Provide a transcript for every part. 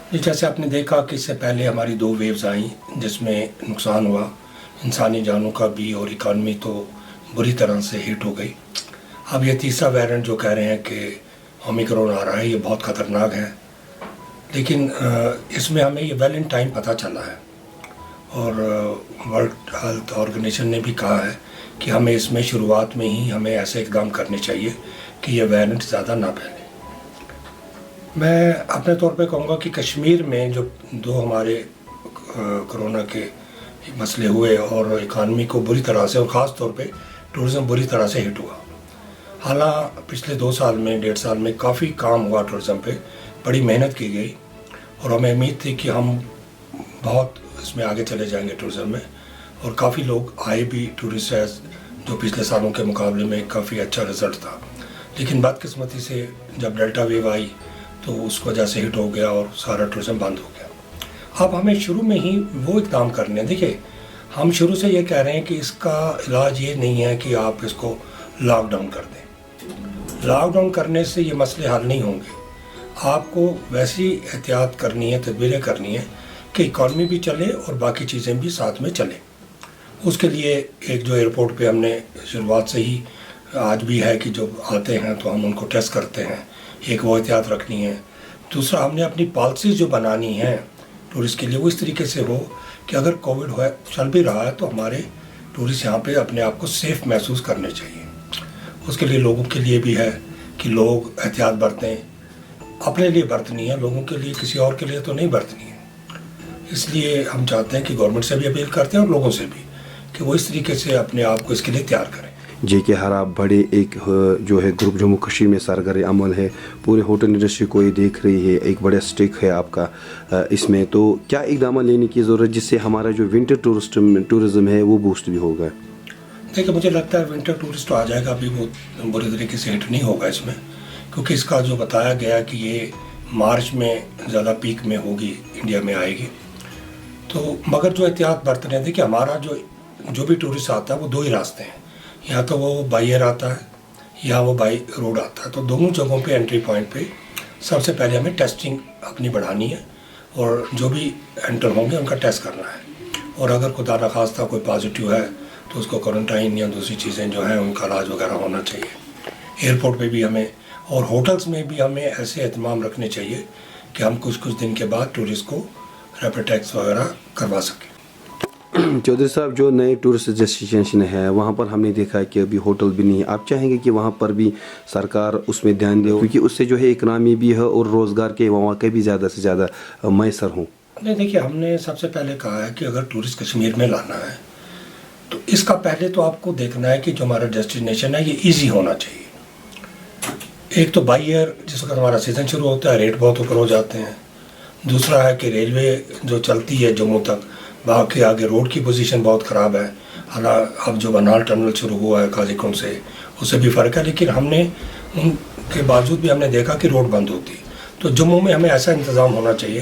जी, जैसे आपने देखा कि इससे पहले हमारी 2 वेव्स आई जिसमें नुकसान हुआ, इंसानी जानों का भी और इकॉनमी तो बुरी तरह से हिट हो गई। अब ये तीसरा वेरिएंट जो कह रहे हैं कि ओमिक्रॉन आ रहा है, ये बहुत ख़तरनाक है। लेकिन इसमें हमें ये वेल इन टाइम पता चला है और वर्ल्ड हेल्थ ऑर्गेनाइजेशन ने भी कहा है कि हमें इसमें शुरुआत में ही हमें ऐसे इक़दाम करने चाहिए कि ये वेरिएंट ज़्यादा ना फैले। मैं अपने तौर पे कहूँगा कि कश्मीर में जो 2 हमारे कोरोना के मसले हुए और इकानमी को बुरी तरह से और ख़ास तौर पे टूरिज़्म बुरी तरह से हिट हुआ। हालांकि पिछले 2 साल में 1.5 साल में काफ़ी काम हुआ टूरिज़्म पे, बड़ी मेहनत की गई और हमें उम्मीद थी कि हम बहुत इसमें आगे चले जाएंगे टूरिज़्म में, और काफ़ी लोग आए भी टूरिस्ट है, जो पिछले सालों के मुकाबले में काफ़ी अच्छा रिज़ल्ट था। लेकिन बदकिस्मती से जब डेल्टा वेव आई तो उस वजह से हिट हो गया और सारा टूरिज़्म बंद हो गया। अब हमें शुरू में ही वो इक़दाम करने हैं। देखिए, हम शुरू से ये कह रहे हैं कि इसका इलाज ये नहीं है कि आप इसको लॉकडाउन कर दें। लॉकडाउन करने से ये मसले हल नहीं होंगे। आपको वैसी एहतियात करनी है, तदबीरें करनी है कि इकॉनमी भी चले और बाकी चीज़ें भी साथ में चलें। उसके लिए एक जो एयरपोर्ट पे हमने शुरुआत से ही आज भी है कि जो आते हैं तो हम उनको टेस्ट करते हैं, एक वो एहतियात रखनी है। दूसरा, हमने अपनी पॉलिसीज़ जो बनानी है टूरिस्ट के लिए वो इस तरीके से हो कि अगर कोविड हो चल भी रहा है तो हमारे टूरिस्ट यहाँ पे अपने आप को सेफ़ महसूस करने चाहिए। उसके लिए लोगों के लिए भी है कि लोग एहतियात बरतें, अपने लिए बरतनी है, लोगों के लिए, किसी और के लिए तो नहीं बरतनी है। इसलिए हम चाहते हैं कि गवर्नमेंट से भी अपील करते हैं और लोगों से भी कि वो इस तरीके से अपने आप को इसके लिए तैयार करें। JK हरा बड़े एक जो है ग्रुप जम्मू कश्मीर में सरगर्म अमल है, पूरे होटल इंडस्ट्री को ये देख रही है, एक बड़ा स्टेक है आपका इसमें। तो क्या इकदाम लेने की ज़रूरत जिससे हमारा जो विंटर टूरिज़्म है वो बूस्ट भी होगा? देखिए, मुझे लगता है विंटर टूरिस्ट तो आ जाएगा, अभी वो बुरी तरीके से हिट नहीं होगा इसमें, क्योंकि इसका जो बताया गया कि ये मार्च में ज़्यादा पीक में होगी, इंडिया में आएगी। तो मगर जो एहतियात बरतने, देखिए हमारा जो भी टूरिस्ट आता है वो 2 ही रास्ते हैं, या तो वो बाई एयर आता है या वो बाई रोड आता है। तो दोनों जगहों पे एंट्री पॉइंट पे सबसे पहले हमें टेस्टिंग अपनी बढ़ानी है और जो भी एंटर होंगे उनका टेस्ट करना है, और अगर खुदा न खास्ता कोई पॉजिटिव है तो उसको क्वारंटाइन या दूसरी चीज़ें जो हैं उनका इलाज वगैरह होना चाहिए। एयरपोर्ट पे भी हमें और होटल्स में भी हमें ऐसे एहतमाम रखने चाहिए कि हम कुछ दिन के बाद टूरिस्ट को रैपिड टेस्ट वगैरह करवा सकें। चौधरी साहब, जो नए टूरिस्ट डेस्टिनेशन है वहाँ पर हमने देखा है कि अभी होटल भी नहीं है। आप चाहेंगे कि वहाँ पर भी सरकार उसमें ध्यान दे, क्योंकि उससे जो है इकनॉमी भी है और रोज़गार के मौके भी ज़्यादा से ज़्यादा मैसर हों? नहीं, देखिए, हमने सबसे पहले कहा है कि अगर टूरिस्ट कश्मीर में लाना है तो इसका पहले तो आपको देखना है कि जो हमारा डेस्टिनेशन है ये ईजी होना चाहिए। एक तो बाई एयर जिस वक्त हमारा सीज़न शुरू होता है रेट बहुत ऊपर हो जाते हैं। दूसरा है कि रेलवे जो चलती है जम्मू तक, बाकी आगे रोड की पोजीशन बहुत ख़राब है। हालांकि अब जो बनाल टनल शुरू हुआ है काजीकुंड से, उससे भी फ़र्क है, लेकिन हमने उनके बावजूद भी हमने देखा कि रोड बंद होती। तो जम्मू में हमें ऐसा इंतज़ाम होना चाहिए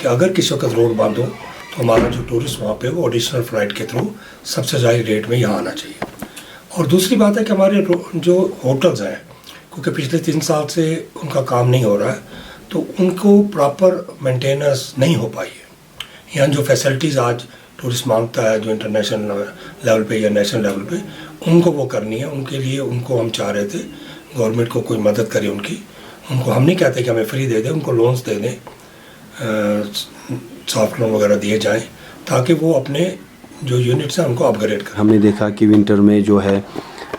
कि अगर किसी वक्त रोड बंद हो तो हमारा जो टूरिस्ट वहाँ पे वो एडिशनल फ़्लाइट के थ्रू सबसे ज़्यादा रेट में यहाँ आना चाहिए। और दूसरी बात है कि हमारे जो होटल्स हैं, क्योंकि पिछले 3 साल से उनका काम नहीं हो रहा है, तो उनको प्रॉपर मेंटेनेंस नहीं हो पाई है। यहाँ जो फैसिलिटीज़ आज टूरिस्ट मांगता है, जो इंटरनेशनल लेवल पे या नेशनल लेवल पे, उनको वो करनी है। उनके लिए उनको हम चाह रहे थे गवर्नमेंट को कोई मदद करे उनकी। उनको हम नहीं कहते कि हमें फ्री दे दें, उनको लोन्स दे दें, सॉफ्ट लोन वगैरह दिए जाएं, ताकि वो अपने जो यूनिट्स हैं उनको अपग्रेड करें। हमने देखा कि विंटर में जो है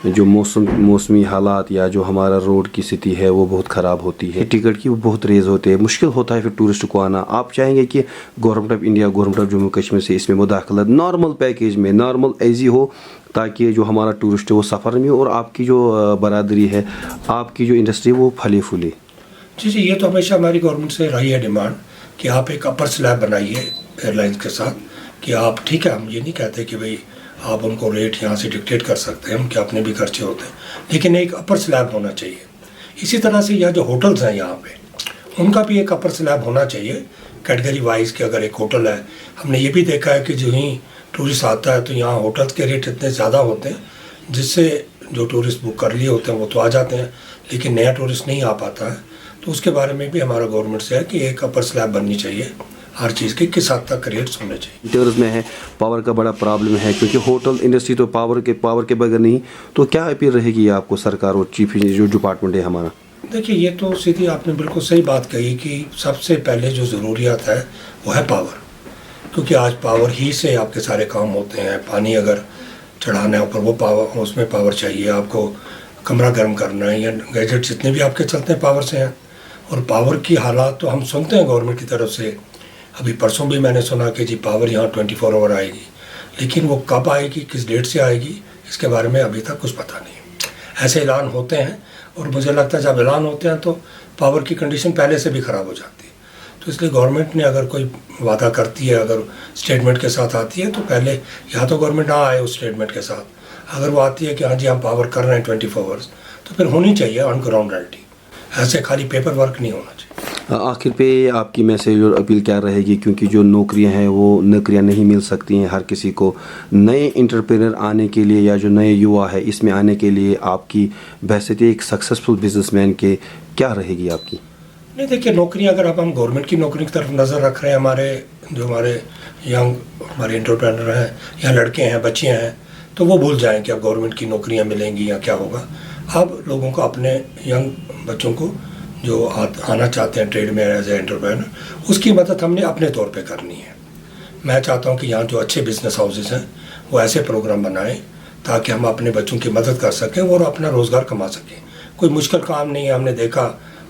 जो मौसमी हालात या जो हमारा रोड की स्थिति है वो बहुत ख़राब होती है, टिकट की वो बहुत रेज़ होते हैं, मुश्किल होता है फिर टूरिस्ट को आना। आप चाहेंगे कि government of India, government of Jammu Kashmir से इसमें मुदाखलत नॉर्मल पैकेज में, नॉर्मल ऐसी हो, ताकि जो हमारा टूरिस्ट है वो सफ़र में और आपकी जो बरादरी है, आपकी जो इंडस्ट्री वो फले फूले? जी, ये तो हमेशा हमारी गवर्नमेंट से रही है डिमांड कि आप एक अपर स्लैब बनाइए एयरलाइंस के साथ, कि आप, ठीक है, हम ये नहीं कहते कि भाई आप उनको रेट यहाँ से डिक्टेट कर सकते हैं, उनके अपने भी खर्चे होते हैं, लेकिन एक अपर स्लैब होना चाहिए। इसी तरह से यह जो होटल्स हैं यहाँ पे, उनका भी एक अपर स्लैब होना चाहिए कैटेगरी वाइज, कि अगर एक होटल है, हमने ये भी देखा है कि जो ही टूरिस्ट आता है तो यहाँ होटल्स के रेट इतने ज़्यादा होते हैं जिससे जो टूरिस्ट बुक कर लिए होते हैं वो तो आ जाते हैं, लेकिन नया टूरिस्ट नहीं आ पाता है, तो उसके बारे में भी हमारा गवर्नमेंट से है कि एक अपर स्लैब बननी चाहिए हर चीज़ की, किस हद तक रेट्स होने चाहिए। टूरिज्म में है पावर का बड़ा प्रॉब्लम है, क्योंकि होटल इंडस्ट्री तो पावर के बगैर नहीं। तो क्या अपील रहेगी आपको सरकार और चीफ जो डिपार्टमेंट है हमारा? देखिए, ये तो सीधी आपने बिल्कुल सही बात कही कि सबसे पहले जो ज़रूरियात है वो है पावर, क्योंकि आज पावर ही से आपके सारे काम होते हैं। पानी अगर चढ़ाना है ऊपर, वो पावर, उसमें पावर चाहिए आपको। कमरा गर्म करना है या गैजेट जितने भी आपके चलते हैं पावर से हैं। और पावर की हालात तो हम सुनते हैं गवर्नमेंट की तरफ से। अभी परसों भी मैंने सुना कि जी पावर यहाँ 24 आवर आएगी, लेकिन वो कब आएगी, किस डेट से आएगी, इसके बारे में अभी तक कुछ पता नहीं। ऐसे ऐलान होते हैं और मुझे लगता है जब ऐलान होते हैं तो पावर की कंडीशन पहले से भी ख़राब हो जाती है। तो इसलिए गवर्नमेंट ने अगर कोई वादा करती है, अगर स्टेटमेंट के साथ आती है, तो पहले या तो गवर्नमेंट ना आए उस स्टेटमेंट के साथ। अगर वो आती है कि हाँ जी हम पावर कर रहे हैं 24 आवर्स, तो फिर होनी चाहिए ऑन ग्राउंड रियलिटी। ऐसे खाली पेपर वर्क नहीं होना चाहिए। आखिर पे आपकी मैसेज और अपील क्या रहेगी, क्योंकि जो नौकरियां हैं वो नौकरियां नहीं मिल सकती हैं हर किसी को। नए इंटरप्रेनर आने के लिए या जो नए युवा है इसमें आने के लिए आपकी बहसत एक सक्सेसफुल बिजनेसमैन के क्या रहेगी आपकी? नहीं, देखिए, नौकरियां अगर अब हम गवर्नमेंट की नौकरी की तरफ नज़र रख रहे हैं, हमारे यंग हमारे इंटरप्रेनर हैं या लड़के हैं, बच्चियाँ हैं, तो वो भूल जाएं कि अब गवर्नमेंट की नौकरियां मिलेंगी या क्या होगा। अब लोगों को, अपने यंग बच्चों को जो आना चाहते हैं ट्रेड में एज ए एंटरप्रेनर, उसकी मदद हमने अपने तौर पे करनी है। मैं चाहता हूं कि यहाँ जो अच्छे बिजनेस हाउसेस हैं वो ऐसे प्रोग्राम बनाएं ताकि हम अपने बच्चों की मदद कर सकें और अपना रोज़गार कमा सकें। कोई मुश्किल काम नहीं है। हमने देखा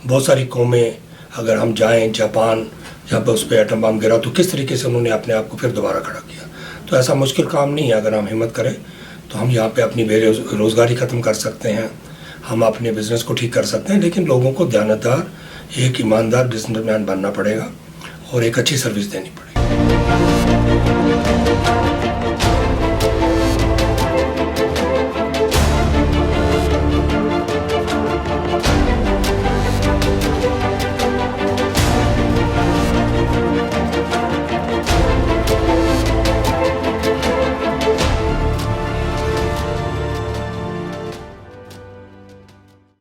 बहुत सारी कौमें, अगर हम जाएँ जापान, जब उस पर एटम बम गिरा तो किस तरीके से उन्होंने अपने आप को फिर दोबारा खड़ा किया। तो ऐसा मुश्किल काम नहीं है। अगर हम हिम्मत करें तो हम यहाँ पे अपनी बेरोज़गारी ख़त्म कर सकते हैं, हम अपने बिज़नेस को ठीक कर सकते हैं। लेकिन लोगों को दयानतदार, एक ईमानदार बिजनेसमैन बनना पड़ेगा और एक अच्छी सर्विस देनी पड़ेगी।